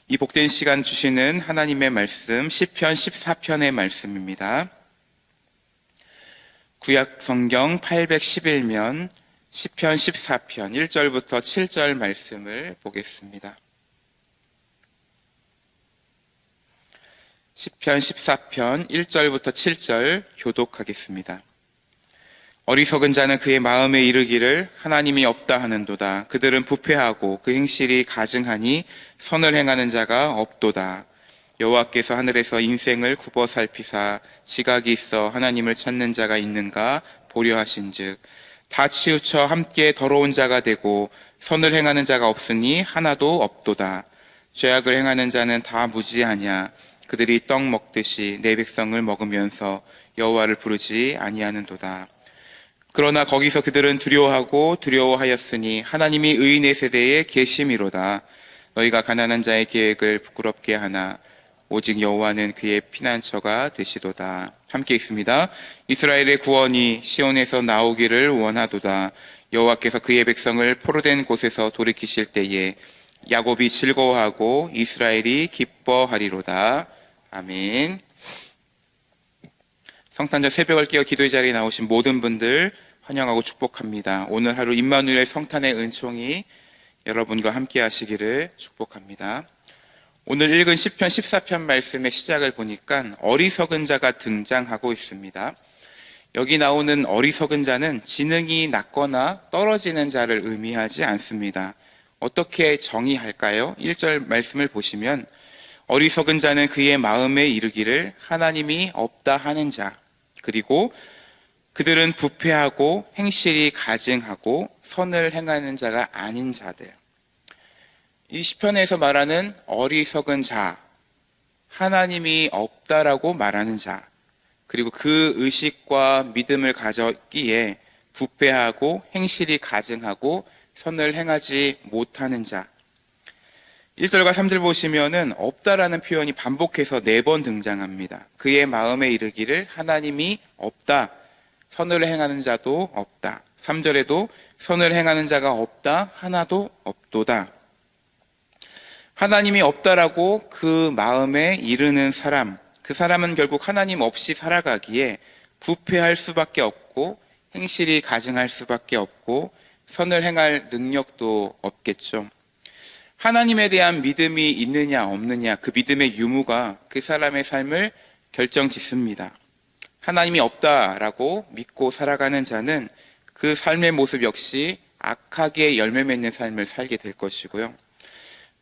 이 복된 시간 주시는 하나님의 말씀 시편 14편의 말씀입니다. 구약 성경 811면 시편 14편 1절부터 7절 말씀을 보겠습니다. 시편 14편 1절부터 7절 교독하겠습니다. 어리석은 자는 그의 마음에 이르기를 하나님이 없다 하는도다. 그들은 부패하고 그 행실이 가증하니 선을 행하는 자가 없도다. 여호와께서 하늘에서 인생을 굽어 살피사 지각이 있어 하나님을 찾는 자가 있는가 보려 하신즉 다 치우쳐 함께 더러운 자가 되고 선을 행하는 자가 없으니 하나도 없도다. 죄악을 행하는 자는 다 무지하냐. 그들이 떡 먹듯이 내 백성을 먹으면서 여호와를 부르지 아니하는도다. 그러나 거기서 그들은 두려워하고 두려워하였으니 하나님이 의인의 세대에 계심이로다. 너희가 가난한 자의 계획을 부끄럽게 하나 오직 여호와는 그의 피난처가 되시도다. 함께 읽습니다. 이스라엘의 구원이 시온에서 나오기를 원하도다. 여호와께서 그의 백성을 포로된 곳에서 돌이키실 때에 야곱이 즐거워하고 이스라엘이 기뻐하리로다. 아멘. 성탄절 새벽을 깨어 기도의 자리에 나오신 모든 분들 환영하고 축복합니다. 오늘 하루 임마누엘 성탄의 은총이 여러분과 함께 하시기를 축복합니다. 오늘 읽은 시편 14편 말씀의 시작을 보니까 어리석은 자가 등장하고 있습니다. 여기 나오는 어리석은 자는 지능이 낮거나 떨어지는 자를 의미하지 않습니다. 어떻게 정의할까요? 1절 말씀을 보시면 어리석은 자는 그의 마음에 이르기를 하나님이 없다 하는 자, 그리고 그들은 부패하고 행실이 가증하고 선을 행하는 자가 아닌 자들. 이 시편에서 말하는 어리석은 자, 하나님이 없다라고 말하는 자, 그리고 그 의식과 믿음을 가졌기에 부패하고 행실이 가증하고 선을 행하지 못하는 자. 1절과 3절 보시면은 없다라는 표현이 반복해서 4번 등장합니다. 그의 마음에 이르기를 하나님이 없다. 선을 행하는 자도 없다. 3절에도 선을 행하는 자가 없다. 하나도 없도다. 하나님이 없다라고 그 마음에 이르는 사람, 그 사람은 결국 하나님 없이 살아가기에 부패할 수밖에 없고 행실이 가증할 수밖에 없고 선을 행할 능력도 없겠죠. 하나님에 대한 믿음이 있느냐 없느냐, 그 믿음의 유무가 그 사람의 삶을 결정짓습니다. 하나님이 없다라고 믿고 살아가는 자는 그 삶의 모습 역시 악하게 열매 맺는 삶을 살게 될 것이고요.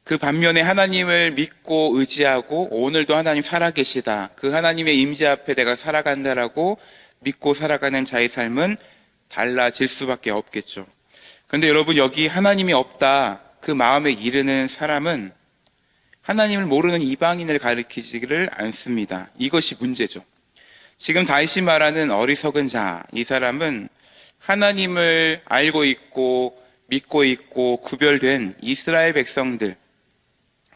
그 반면에 하나님을 믿고 의지하고 오늘도 하나님 살아계시다, 그 하나님의 임재 앞에 내가 살아간다라고 믿고 살아가는 자의 삶은 달라질 수밖에 없겠죠. 그런데 여러분, 여기 하나님이 없다 그 마음에 이르는 사람은 하나님을 모르는 이방인을 가리키지를 않습니다. 이것이 문제죠. 지금 다윗이 말하는 어리석은 자, 이 사람은 하나님을 알고 있고 믿고 있고 구별된 이스라엘 백성들,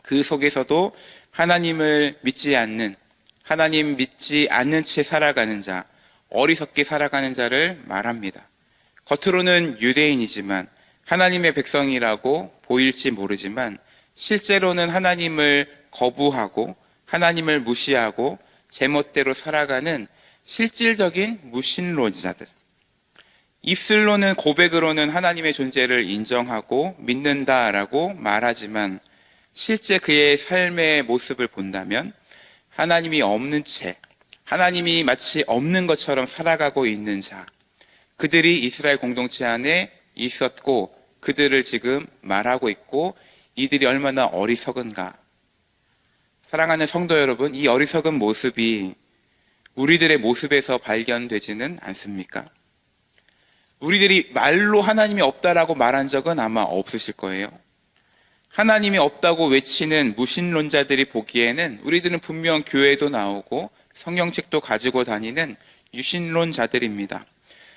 그 속에서도 하나님을 믿지 않는, 하나님 믿지 않는 채 살아가는 자, 어리석게 살아가는 자를 말합니다. 겉으로는 유대인이지만 하나님의 백성이라고 보일지 모르지만 실제로는 하나님을 거부하고 하나님을 무시하고 제멋대로 살아가는 실질적인 무신론자들. 입술로는, 고백으로는 하나님의 존재를 인정하고 믿는다라고 말하지만 실제 그의 삶의 모습을 본다면 하나님이 없는 채, 하나님이 마치 없는 것처럼 살아가고 있는 자, 그들이 이스라엘 공동체 안에 있었고 그들을 지금 말하고 있고 이들이 얼마나 어리석은가. 사랑하는 성도 여러분, 이 어리석은 모습이 우리들의 모습에서 발견되지는 않습니까? 우리들이 말로 하나님이 없다라고 말한 적은 아마 없으실 거예요. 하나님이 없다고 외치는 무신론자들이 보기에는 우리들은 분명 교회도 나오고 성경책도 가지고 다니는 유신론자들입니다.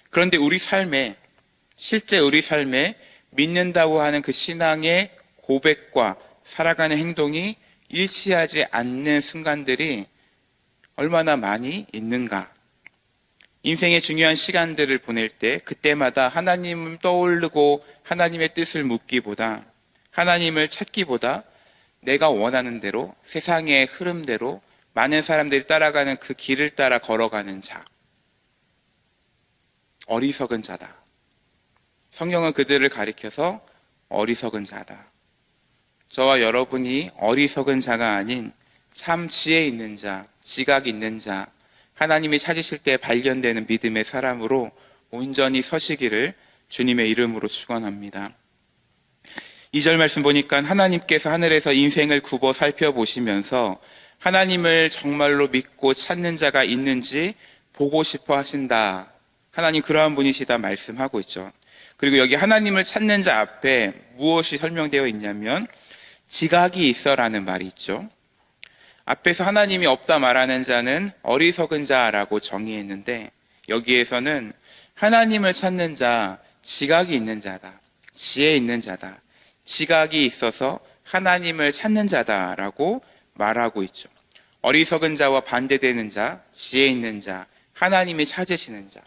그런데 우리 삶에, 실제 우리 삶에 믿는다고 하는 그 신앙의 고백과 살아가는 행동이 일치하지 않는 순간들이 얼마나 많이 있는가. 인생의 중요한 시간들을 보낼 때 그때마다 하나님을 떠올리고 하나님의 뜻을 묻기보다, 하나님을 찾기보다 내가 원하는 대로, 세상의 흐름대로 많은 사람들이 따라가는 그 길을 따라 걸어가는 자, 어리석은 자다. 성경은 그들을 가리켜서 어리석은 자다. 저와 여러분이 어리석은 자가 아닌 참 지혜 있는 자, 지각 있는 자, 하나님이 찾으실 때 발견되는 믿음의 사람으로 온전히 서시기를 주님의 이름으로 축원합니다. 2절 말씀 보니까 하나님께서 하늘에서 인생을 굽어 살펴보시면서 하나님을 정말로 믿고 찾는 자가 있는지 보고 싶어 하신다. 하나님 그러한 분이시다 말씀하고 있죠. 그리고 여기 하나님을 찾는 자 앞에 무엇이 설명되어 있냐면 지각이 있어라는 말이 있죠. 앞에서 하나님이 없다 말하는 자는 어리석은 자라고 정의했는데 여기에서는 하나님을 찾는 자, 지각이 있는 자다, 지혜 있는 자다, 지각이 있어서 하나님을 찾는 자다라고 말하고 있죠. 어리석은 자와 반대되는 자, 지혜 있는 자, 하나님이 찾으시는 자.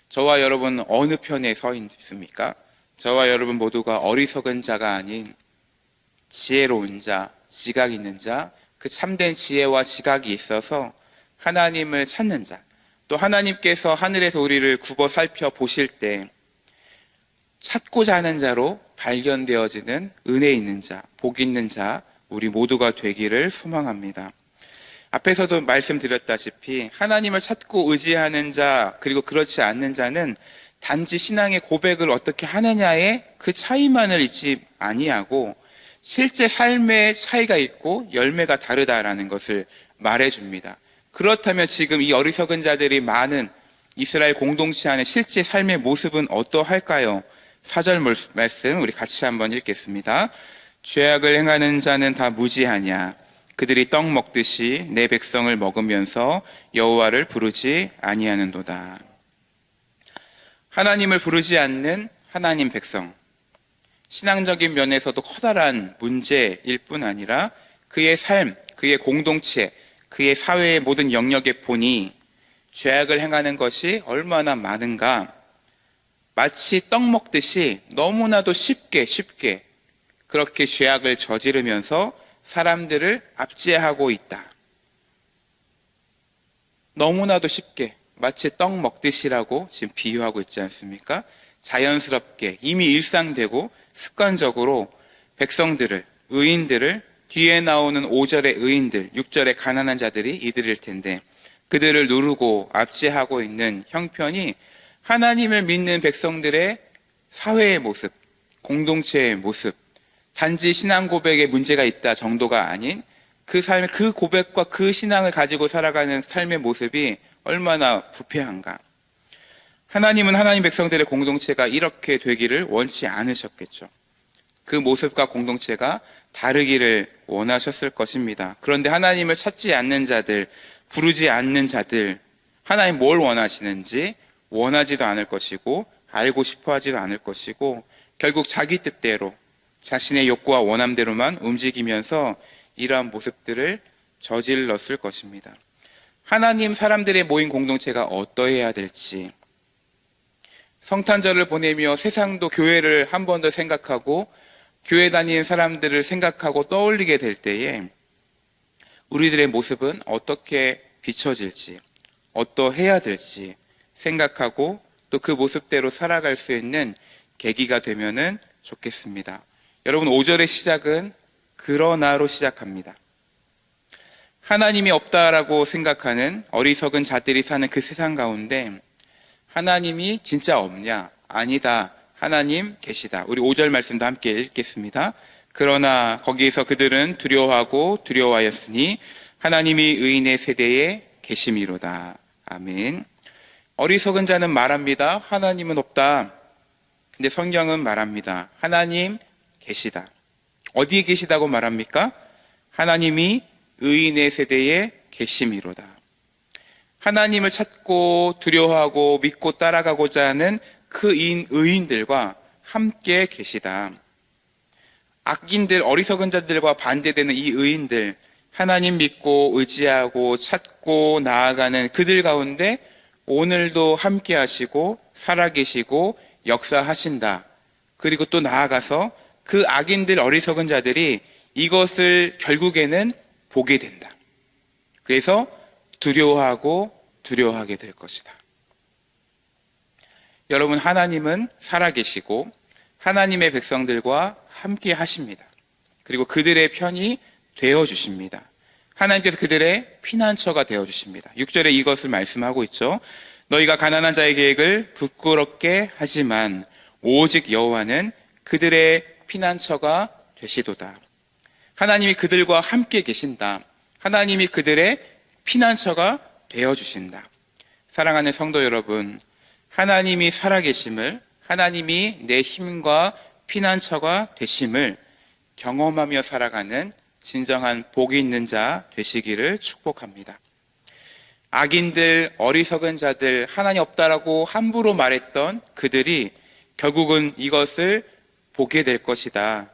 저와 여러분 어느 편에 서 있습니까? 저와 여러분 모두가 어리석은 자가 아닌 지혜로운 자, 지각 있는 자, 그 참된 지혜와 지각이 있어서 하나님을 찾는 자, 또 하나님께서 하늘에서 우리를 굽어 살펴보실 때 찾고자 하는 자로 발견되어지는 은혜 있는 자, 복 있는 자, 우리 모두가 되기를 소망합니다. 앞에서도 말씀드렸다시피 하나님을 찾고 의지하는 자, 그리고 그렇지 않는 자는 단지 신앙의 고백을 어떻게 하느냐에 그 차이만을 잊지 아니하고 실제 삶의 차이가 있고 열매가 다르다라는 것을 말해줍니다. 그렇다면 지금 이 어리석은 자들이 많은 이스라엘 공동체 안에 실제 삶의 모습은 어떠할까요? 4절 말씀 우리 같이 한번 읽겠습니다. 죄악을 행하는 자는 다 무지하냐? 그들이 떡 먹듯이 내 백성을 먹으면서 여호와를 부르지 아니하는도다. 하나님을 부르지 않는 하나님 백성, 신앙적인 면에서도 커다란 문제일 뿐 아니라 그의 삶, 그의 공동체, 그의 사회의 모든 영역에 보니 죄악을 행하는 것이 얼마나 많은가, 마치 떡 먹듯이 너무나도 쉽게 그렇게 죄악을 저지르면서 사람들을 압제하고 있다. 너무나도 쉽게 마치 떡 먹듯이라고 지금 비유하고 있지 않습니까? 자연스럽게 이미 일상되고 습관적으로 백성들을, 의인들을, 뒤에 나오는 5절의 의인들, 6절의 가난한 자들이 이들일 텐데 그들을 누르고 압제하고 있는 형편이 하나님을 믿는 백성들의 사회의 모습, 공동체의 모습, 단지 신앙 고백에 문제가 있다 정도가 아닌 그 삶의 그 고백과 그 신앙을 가지고 살아가는 삶의 모습이 얼마나 부패한가. 하나님은 하나님 백성들의 공동체가 이렇게 되기를 원치 않으셨겠죠. 그 모습과 공동체가 다르기를 원하셨을 것입니다. 그런데 하나님을 찾지 않는 자들, 부르지 않는 자들, 하나님 뭘 원하시는지 원하지도 않을 것이고 알고 싶어 하지도 않을 것이고 결국 자기 뜻대로 자신의 욕구와 원함대로만 움직이면서 이러한 모습들을 저질렀을 것입니다. 하나님 사람들의 모인 공동체가 어떠해야 될지, 성탄절을 보내며 세상도 교회를 한 번 더 생각하고 교회 다니는 사람들을 생각하고 떠올리게 될 때에 우리들의 모습은 어떻게 비춰질지, 어떠해야 될지 생각하고 또 그 모습대로 살아갈 수 있는 계기가 되면은 좋겠습니다. 여러분 5절의 시작은 그러나로 시작합니다. 하나님이 없다라고 생각하는 어리석은 자들이 사는 그 세상 가운데 하나님이 진짜 없냐? 아니다. 하나님 계시다. 우리 5절 말씀도 함께 읽겠습니다. 그러나 거기에서 그들은 두려워하고 두려워하였으니 하나님이 의인의 세대에 계심이로다. 아멘. 어리석은 자는 말합니다. 하나님은 없다. 근데 성경은 말합니다. 하나님 계시다. 어디에 계시다고 말합니까? 하나님이 의인의 세대에 계심이로다. 하나님을 찾고 두려워하고 믿고 따라가고자 하는 그 의인들과 함께 계시다. 악인들, 어리석은 자들과 반대되는 이 의인들, 하나님 믿고 의지하고 찾고 나아가는 그들 가운데 오늘도 함께 하시고 살아계시고 역사하신다. 그리고 또 나아가서 그 악인들, 어리석은 자들이 이것을 결국에는 보게 된다. 그래서 두려워하게 될 것이다. 여러분, 하나님은 살아계시고 하나님의 백성들과 함께 하십니다. 그리고 그들의 편이 되어주십니다. 하나님께서 그들의 피난처가 되어주십니다. 6절에 이것을 말씀하고 있죠. 너희가 가난한 자의 계획을 부끄럽게 하지만 오직 여호와는 그들의 피난처가 되시도다. 하나님이 그들과 함께 계신다. 하나님이 그들의 피난처가 되어주신다. 사랑하는 성도 여러분, 하나님이 살아계심을, 하나님이 내 힘과 피난처가 되심을 경험하며 살아가는 진정한 복이 있는 자 되시기를 축복합니다. 악인들, 어리석은 자들, 하나님 없다라고 함부로 말했던 그들이 결국은 이것을 보게 될 것이다.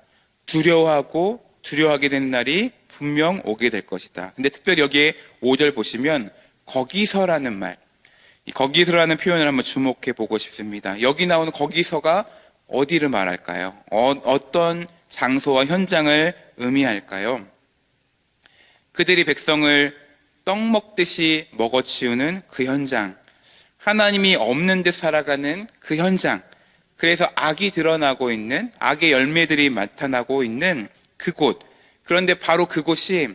두려워하게 되는 날이 분명 오게 될 것이다. 근데 특별히 여기에 5절 보시면 거기서라는 말, 이 거기서라는 표현을 한번 주목해 보고 싶습니다. 여기 나오는 거기서가 어디를 말할까요? 어떤 장소와 현장을 의미할까요? 그들이 백성을 떡 먹듯이 먹어치우는 그 현장, 하나님이 없는 듯 살아가는 그 현장, 그래서 악이 드러나고 있는, 악의 열매들이 나타나고 있는 그곳, 그런데 바로 그곳이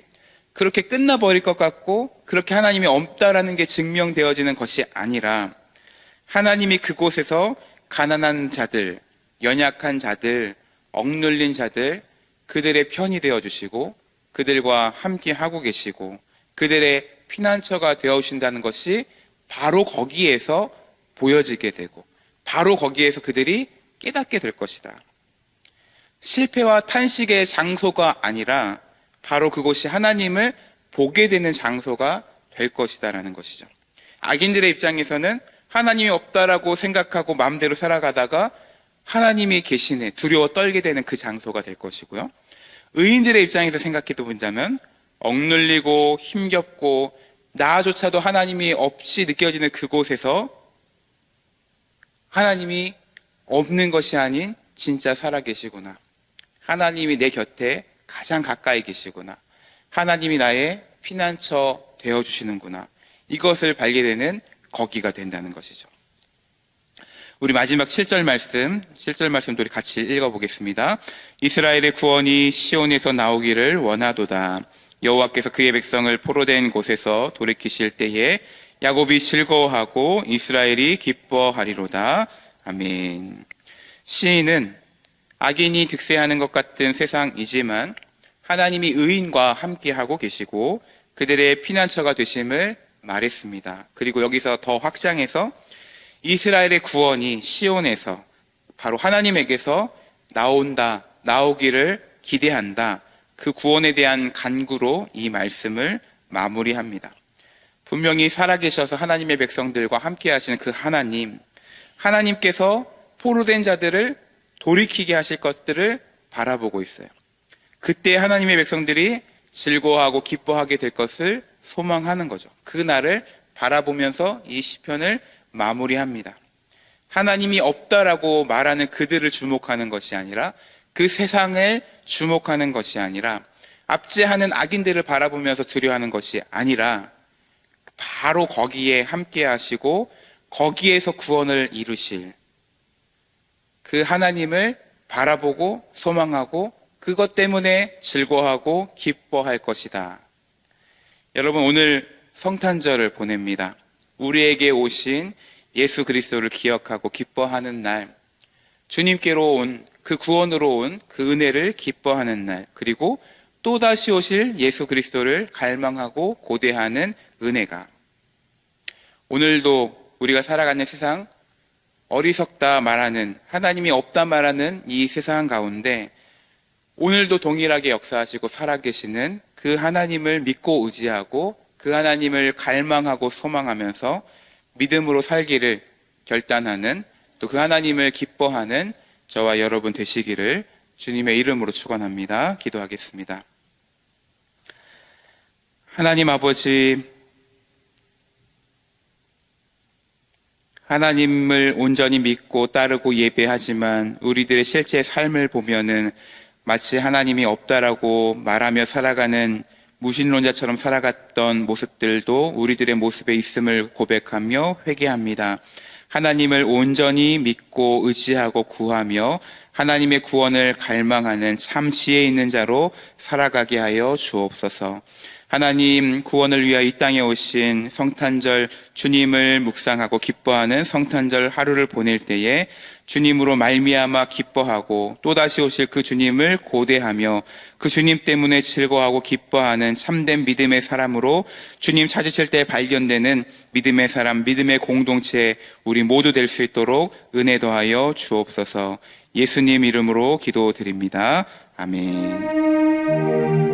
그렇게 끝나버릴 것 같고 그렇게 하나님이 없다라는 게 증명되어지는 것이 아니라 하나님이 그곳에서 가난한 자들, 연약한 자들, 억눌린 자들, 그들의 편이 되어주시고 그들과 함께 하고 계시고 그들의 피난처가 되어주신다는 것이 바로 거기에서 보여지게 되고 바로 거기에서 그들이 깨닫게 될 것이다. 실패와 탄식의 장소가 아니라 바로 그곳이 하나님을 보게 되는 장소가 될 것이다라는 것이죠. 악인들의 입장에서는 하나님이 없다라고 생각하고 마음대로 살아가다가 하나님이 계시네, 두려워 떨게 되는 그 장소가 될 것이고요. 의인들의 입장에서 생각해 본다면 억눌리고 힘겹고 나조차도 하나님이 없이 느껴지는 그곳에서 하나님이 없는 것이 아닌 진짜 살아계시구나, 하나님이 내 곁에 가장 가까이 계시구나, 하나님이 나의 피난처 되어주시는구나, 이것을 발견되는 거기가 된다는 것이죠. 우리 마지막 7절 말씀도 우리 같이 읽어보겠습니다. 이스라엘의 구원이 시온에서 나오기를 원하도다. 여호와께서 그의 백성을 포로된 곳에서 돌이키실 때에 야곱이 즐거워하고 이스라엘이 기뻐하리로다. 아멘. 시인은 악인이 득세하는 것 같은 세상이지만 하나님이 의인과 함께하고 계시고 그들의 피난처가 되심을 말했습니다. 그리고 여기서 더 확장해서 이스라엘의 구원이 시온에서 바로 하나님에게서 나오기를 기대한다. 그 구원에 대한 간구로 이 말씀을 마무리합니다. 분명히 살아계셔서 하나님의 백성들과 함께 하시는 그 하나님께서 포로된 자들을 돌이키게 하실 것들을 바라보고 있어요. 그때 하나님의 백성들이 즐거워하고 기뻐하게 될 것을 소망하는 거죠. 그 날을 바라보면서 이 시편을 마무리합니다. 하나님이 없다라고 말하는 그들을 주목하는 것이 아니라, 그 세상을 주목하는 것이 아니라, 압제하는 악인들을 바라보면서 두려워하는 것이 아니라 바로 거기에 함께 하시고 거기에서 구원을 이루실 그 하나님을 바라보고 소망하고 그것 때문에 즐거워하고 기뻐할 것이다. 여러분, 오늘 성탄절을 보냅니다. 우리에게 오신 예수 그리스도를 기억하고 기뻐하는 날, 주님께로 온 그 구원으로 온 그 은혜를 기뻐하는 날, 그리고 또다시 오실 예수 그리스도를 갈망하고 고대하는 은혜가, 오늘도 우리가 살아가는 세상, 어리석다 말하는, 하나님이 없다 말하는 이 세상 가운데 오늘도 동일하게 역사하시고 살아계시는 그 하나님을 믿고 의지하고 그 하나님을 갈망하고 소망하면서 믿음으로 살기를 결단하는, 또 그 하나님을 기뻐하는 저와 여러분 되시기를 주님의 이름으로 축원합니다. 기도하겠습니다. 하나님 아버지, 하나님을 온전히 믿고 따르고 예배하지만 우리들의 실제 삶을 보면은 마치 하나님이 없다라고 말하며 살아가는 무신론자처럼 살아갔던 모습들도 우리들의 모습에 있음을 고백하며 회개합니다. 하나님을 온전히 믿고 의지하고 구하며 하나님의 구원을 갈망하는 참 지혜 있는 자로 살아가게 하여 주옵소서. 하나님, 구원을 위하여 이 땅에 오신 성탄절 주님을 묵상하고 기뻐하는 성탄절 하루를 보낼 때에 주님으로 말미암아 기뻐하고 또다시 오실 그 주님을 고대하며 그 주님 때문에 즐거워하고 기뻐하는 참된 믿음의 사람으로 주님 찾으실 때 발견되는 믿음의 사람, 믿음의 공동체 우리 모두 될 수 있도록 은혜 더하여 주옵소서. 예수님 이름으로 기도드립니다. 아멘.